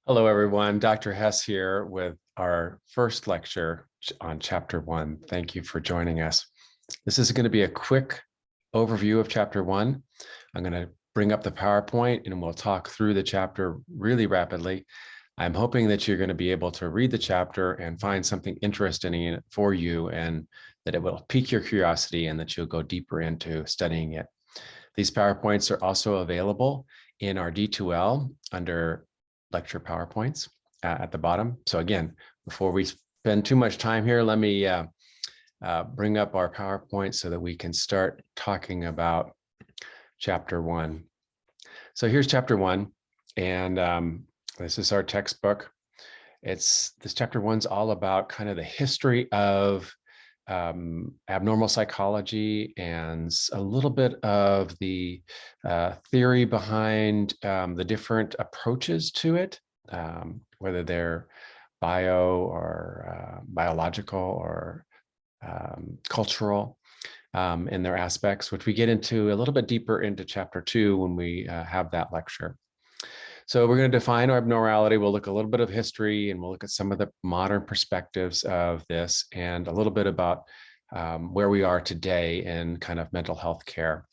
Hello, everyone. Dr. Hess here with our first lecture on Chapter 1. Thank you for joining us. This is going to be a quick overview of Chapter 1. I'm going to bring up the PowerPoint and we'll talk through the chapter really rapidly. I'm hoping that you're going to be able to read the chapter and find something interesting in it for you, and that it will pique your curiosity and that you'll go deeper into studying it. These PowerPoints are also available in our D2L under lecture PowerPoints at the bottom. So again, before we spend too much time here, let me bring up our PowerPoint so that we can start talking about Chapter 1. So here's Chapter 1, and this is our textbook. This Chapter 1's all about kind of the history of abnormal psychology and a little bit of the theory behind the different approaches to it, whether they're bio or biological or cultural in their aspects, which we get into a little bit deeper into Chapter 2 when we have that lecture. So we're going to define our abnormality. We'll look a little bit of history, and we'll look at some of the modern perspectives of this, and a little bit about where we are today in kind of mental health care.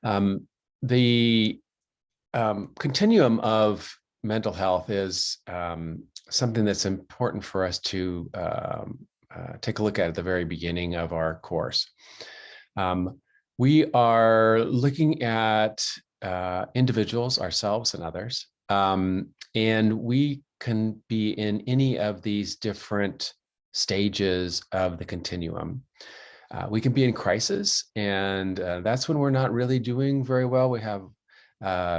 The continuum of mental health is something that's important for us to take a look at the very beginning of our course. We are looking at individuals, ourselves and others, and we can be in any of these different stages of the continuum. We can be in crisis, and that's when we're not really doing very well. We have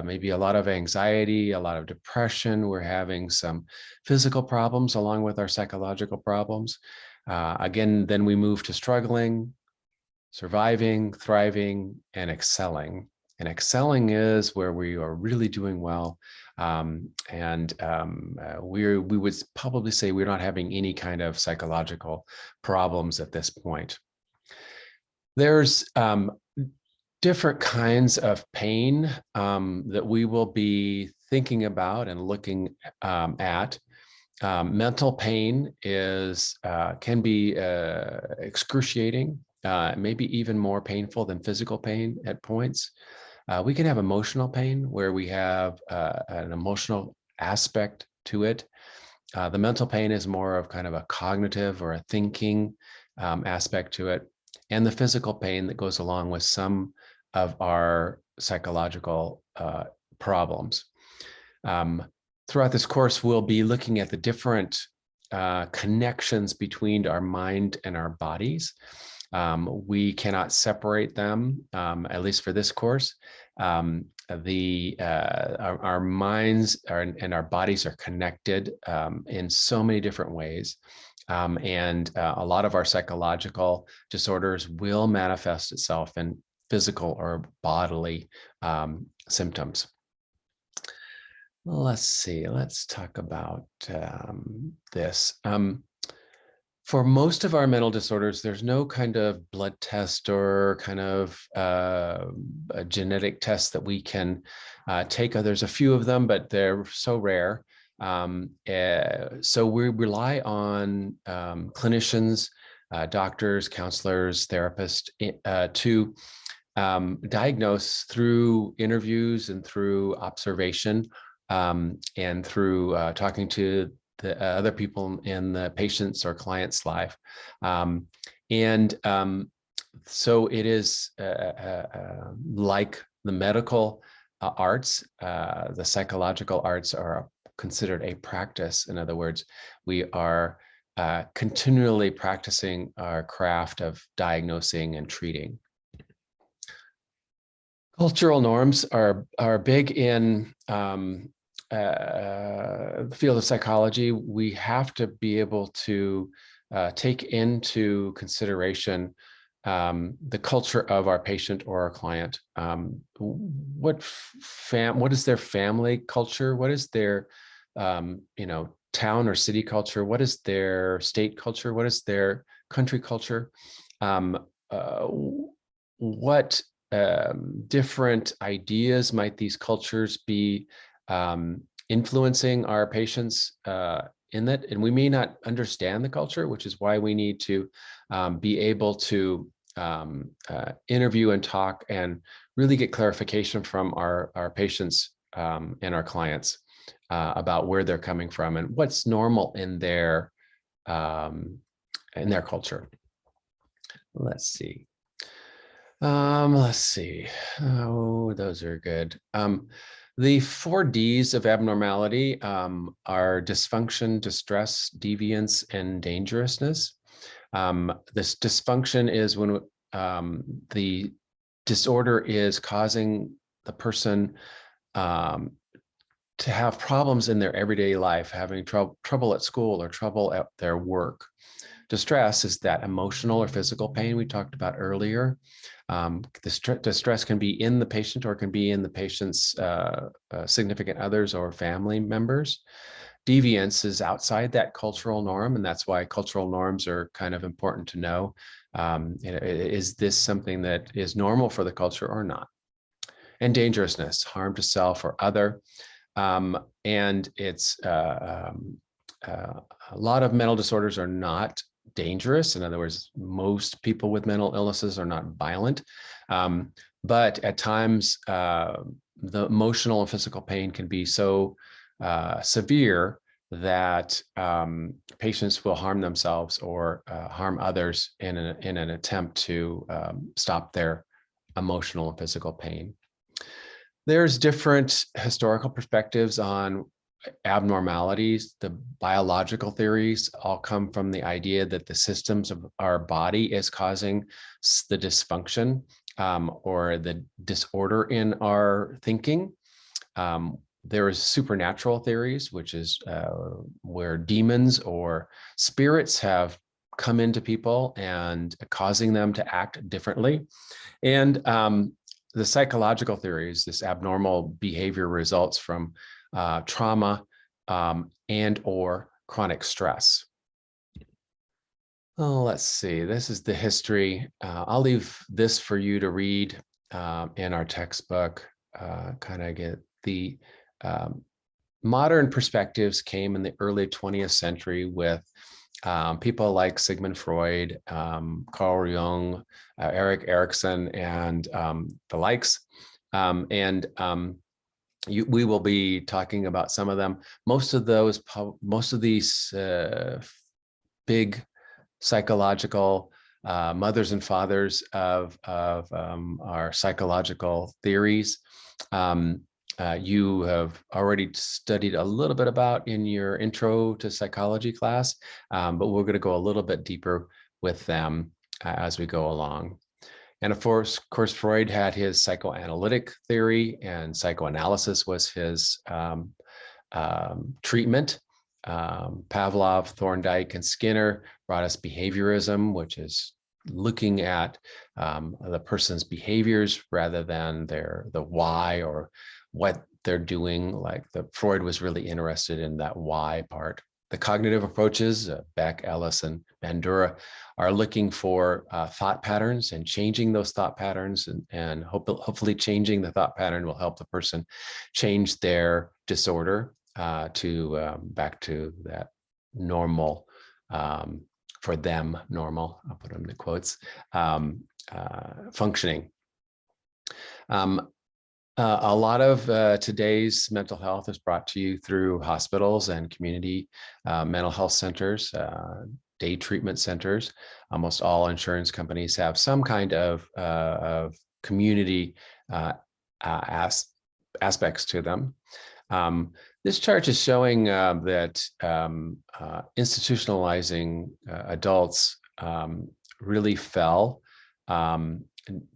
maybe a lot of anxiety, a lot of depression. We're having some physical problems along with our psychological problems. Again, then we move to struggling, surviving, thriving, and excelling. And excelling is where we are really doing well. We would probably say we're not having any kind of psychological problems at this point. There's different kinds of pain that we will be thinking about and looking at. Mental pain can be excruciating, maybe even more painful than physical pain at points. We can have emotional pain where we have an emotional aspect to it. The mental pain is more of kind of a cognitive or a thinking aspect to it. And the physical pain that goes along with some of our psychological problems. Throughout this course, we'll be looking at the different connections between our mind and our bodies. We cannot separate them, at least for this course. Our minds and our bodies are connected in so many different ways. And a lot of our psychological disorders will manifest itself in physical or bodily symptoms. Let's see, let's talk about this. For most of our mental disorders, there's no kind of blood test or kind of a genetic test that we can take. There's a few of them, but they're so rare. So we rely on clinicians, doctors, counselors, therapists to diagnose through interviews and through observation and through talking to the other people in the patient's or client's life. So it is like the medical arts, the psychological arts are considered a practice. In other words, we are continually practicing our craft of diagnosing and treating. Cultural norms are big in the field of psychology. We have to be able to take into consideration the culture of our patient or our client. What is their family culture? What is their town or city culture? What is their state culture? What is their country culture? What different ideas might these cultures be influencing our patients in that, and we may not understand the culture, which is why we need to be able to interview and talk and really get clarification from our patients and our clients about where they're coming from and what's normal in their culture. Let's see. Oh, those are good. The 4 Ds of abnormality are dysfunction, distress, deviance, and dangerousness. This dysfunction is when the disorder is causing the person to have problems in their everyday life, having trouble at school or trouble at their work. Distress is that emotional or physical pain we talked about earlier. The distress can be in the patient or can be in the patient's significant others or family members. Deviance is outside that cultural norm, and that's why cultural norms are kind of important to know. Is this something that is normal for the culture or not? And dangerousness, harm to self or other. And it's a lot of mental disorders are not dangerous. In other words, most people with mental illnesses are not violent. But at times, the emotional and physical pain can be so severe that patients will harm themselves or harm others in an attempt to stop their emotional and physical pain. There's different historical perspectives on abnormalities. The biological theories all come from the idea that the systems of our body is causing the dysfunction or the disorder in our thinking. There is supernatural theories, which is where demons or spirits have come into people and causing them to act differently. And the psychological theories, this abnormal behavior results from trauma and or chronic stress. Oh, let's see. This is the history. I'll leave this for you to read in our textbook. Kind of get the modern perspectives came in the early 20th century with people like Sigmund Freud, Carl Jung, Erik Erikson, and the likes. We will be talking about some of them. Most of these big psychological mothers and fathers of our psychological theories, you have already studied a little bit about in your intro to psychology class, but we're going to go a little bit deeper with them as we go along. And of course, Freud had his psychoanalytic theory, and psychoanalysis was his treatment. Pavlov, Thorndike, and Skinner brought us behaviorism, which is looking at the person's behaviors rather than the why or what they're doing. Like Freud was really interested in that why part. The cognitive approaches, Beck, Ellis, and Bandura, are looking for thought patterns and changing those thought patterns, and hopefully changing the thought pattern will help the person change their disorder to back to that normal, for them normal, I'll put them in quotes, functioning. A lot of today's mental health is brought to you through hospitals and community mental health centers, day treatment centers. Almost all insurance companies have some kind of community aspects to them. This chart is showing that institutionalizing adults really fell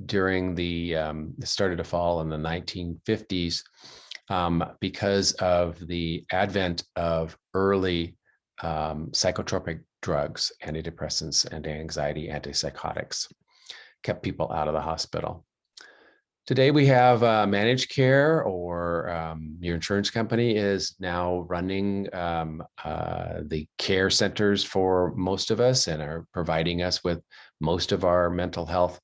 during it started to fall in the 1950s because of the advent of early psychotropic drugs, antidepressants, and anxiety antipsychotics, kept people out of the hospital. Today we have managed care, or your insurance company is now running the care centers for most of us and are providing us with most of our mental health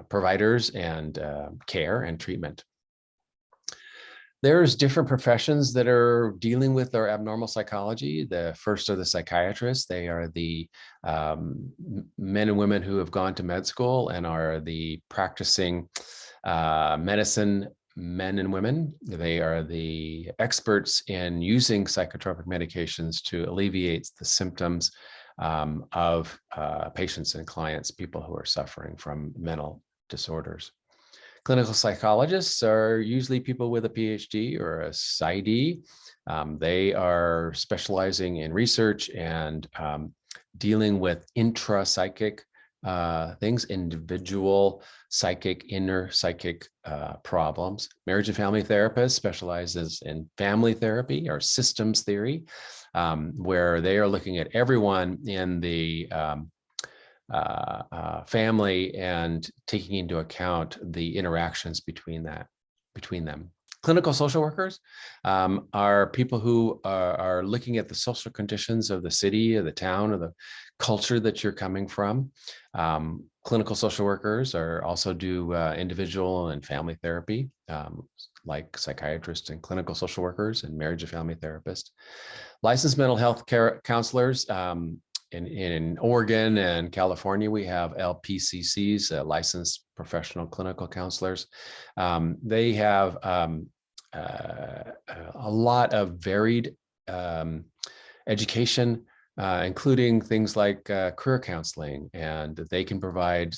providers and care and treatment. There's different professions that are dealing with our abnormal psychology. The first are the psychiatrists. They are the men and women who have gone to med school and are the practicing medicine men and women. They are the experts in using psychotropic medications to alleviate the symptoms of patients and clients, people who are suffering from mental disorders. Clinical psychologists are usually people with a PhD or a PsyD. They are specializing in research and dealing with intrapsychic things, individual psychic, inner psychic problems. Marriage and family therapists specializes in family therapy or systems theory, where they are looking at everyone in the family and taking into account the interactions between them. Clinical social workers are people who are looking at the social conditions of the city, of the town, of the culture that you're coming from. Clinical social workers are also do individual and family therapy, like psychiatrists and clinical social workers and marriage and family therapists. Licensed mental health care counselors. In Oregon and California, we have LPCCs, licensed professional clinical counselors. They have a lot of varied education, including things like career counseling, and they can provide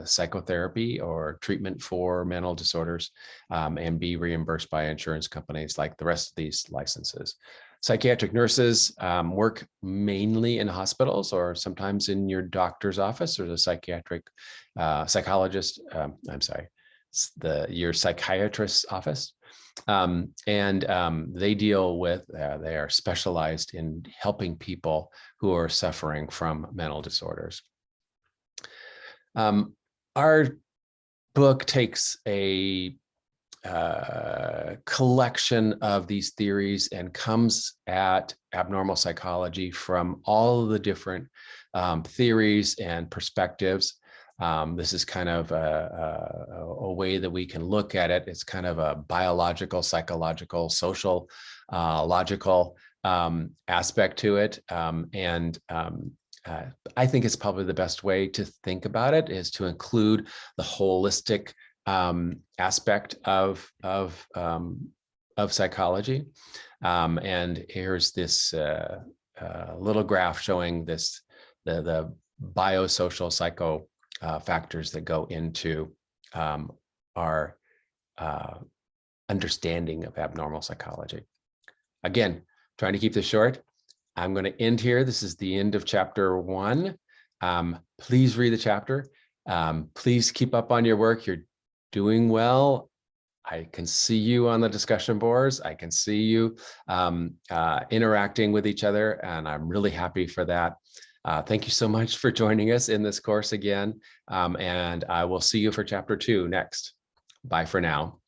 psychotherapy or treatment for mental disorders and be reimbursed by insurance companies like the rest of these licenses. Psychiatric nurses work mainly in hospitals or sometimes in your doctor's office or the psychiatric psychologist, your psychiatrist's office. They deal with, they are specialized in helping people who are suffering from mental disorders. Our book takes a collection of these theories and comes at abnormal psychology from all of the different theories and perspectives. This is kind of a way that we can look at it. It's kind of a biological, psychological, social, logical aspect to it. I think it's probably the best way to think about it is to include the holistic aspect of psychology. And here's this little graph showing the biosocial psycho factors that go into our understanding of abnormal psychology. Again, trying to keep this short. I'm going to end here. This is the end of chapter 1. Please read the chapter. Please keep up on your work. You're doing well. I can see you on the discussion boards. I can see you interacting with each other, and I'm really happy for that. Thank you so much for joining us in this course again, and I will see you for chapter 2 next. Bye for now.